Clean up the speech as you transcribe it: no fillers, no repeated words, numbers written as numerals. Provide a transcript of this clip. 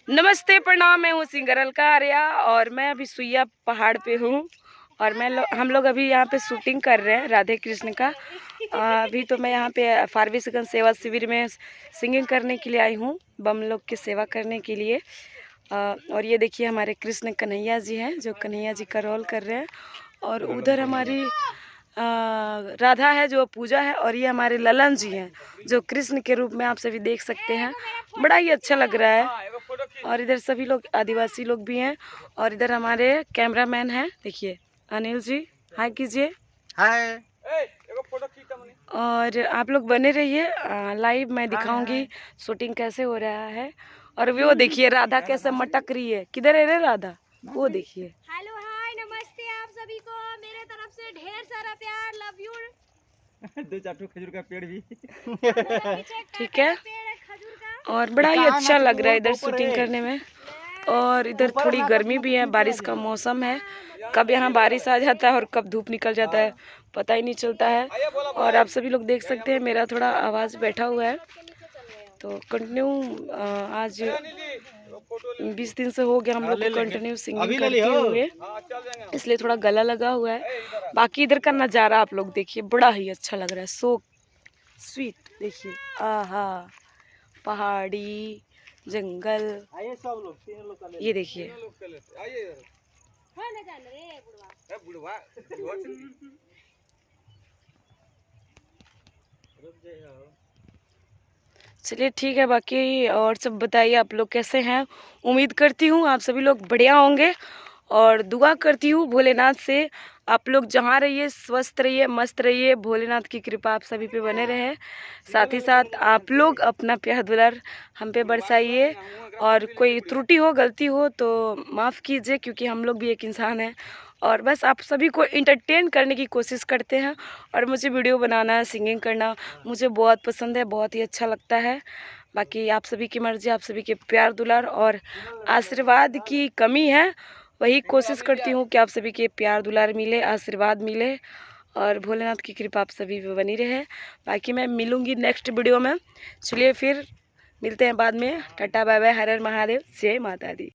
नमस्ते प्रणाम, मैं हूँ सिंगरल का आर्या और मैं अभी सुइया पहाड़ पे हूँ और हम लोग अभी यहाँ पे शूटिंग कर रहे हैं राधे कृष्ण का। अभी तो मैं यहाँ पे फारबिसगंज सेवा शिविर में सिंगिंग करने के लिए आई हूँ, बम लोग की सेवा करने के लिए। और ये देखिए हमारे कृष्ण कन्हैया जी हैं जो कन्हैया जी का रोल कर रहे हैं और उधर हमारी राधा है जो पूजा है और ये हमारे ललन जी हैं जो कृष्ण के रूप में आप सभी देख सकते हैं। बड़ा ही अच्छा लग रहा है और इधर सभी लोग आदिवासी लोग भी हैं और इधर हमारे कैमरामैन हैं, देखिए अनिल जी, हाय कीजिए। हाय। और आप लोग बने रहिए, लाइव मैं दिखाऊंगी शूटिंग कैसे हो रहा है। और वो देखिए राधा कैसे मटक रही है, किधर है रे राधा, वो देखिए। हेलो हाय नमस्ते आप सभी को मेरे तरफ से ढेर सारा प्यार, लव यू। 2-4 खजूर का पेड़ भी ठीक है। और बड़ा ही अच्छा लग रहा है इधर शूटिंग करने में। और इधर थोड़ी गर्मी भी है, बारिश का मौसम है, कब यहाँ बारिश आ जाता है और कब धूप निकल जाता है पता ही नहीं चलता है। और आप सभी लोग देख सकते हैं मेरा थोड़ा आवाज़ बैठा हुआ है तो कंटिन्यू आज 20 दिन से हो गया हम लोग को कंटिन्यू सिंगिंग करते हुए, इसलिए थोड़ा गला लगा हुआ है। बाकी इधर का नज़ारा आप लोग देखिए, बड़ा ही अच्छा लग रहा है, सो स्वीट। देखिए आहा, पहाड़ी, जंगल, ये देखिए। चलिए ठीक है, बाकी और सब बताइए आप लोग कैसे हैं। उम्मीद करती हूँ आप सभी लोग बढ़िया होंगे और दुआ करती हूँ भोलेनाथ से आप लोग जहाँ रहिए स्वस्थ रहिए, मस्त रहिए, भोलेनाथ की कृपा आप सभी पे बने रहे। साथ ही साथ आप लोग अपना प्यार दुलार हम पे बरसाइए और कोई त्रुटि हो, गलती हो तो माफ़ कीजिए क्योंकि हम लोग भी एक इंसान हैं। और बस आप सभी को इंटरटेन करने की कोशिश करते हैं और मुझे वीडियो बनाना, सिंगिंग करना मुझे बहुत पसंद है, बहुत ही अच्छा लगता है। बाकी आप सभी की मर्ज़ी, आप सभी के प्यार दुलार और आशीर्वाद की कमी है, वही कोशिश करती हूँ कि आप सभी के प्यार दुलार मिले, आशीर्वाद मिले और भोलेनाथ की कृपा आप सभी पे बनी रहे। बाकी मैं मिलूँगी नेक्स्ट वीडियो में। चलिए फिर मिलते हैं बाद में, टाटा बाय बाय, हर हर महादेव, जय माता दी।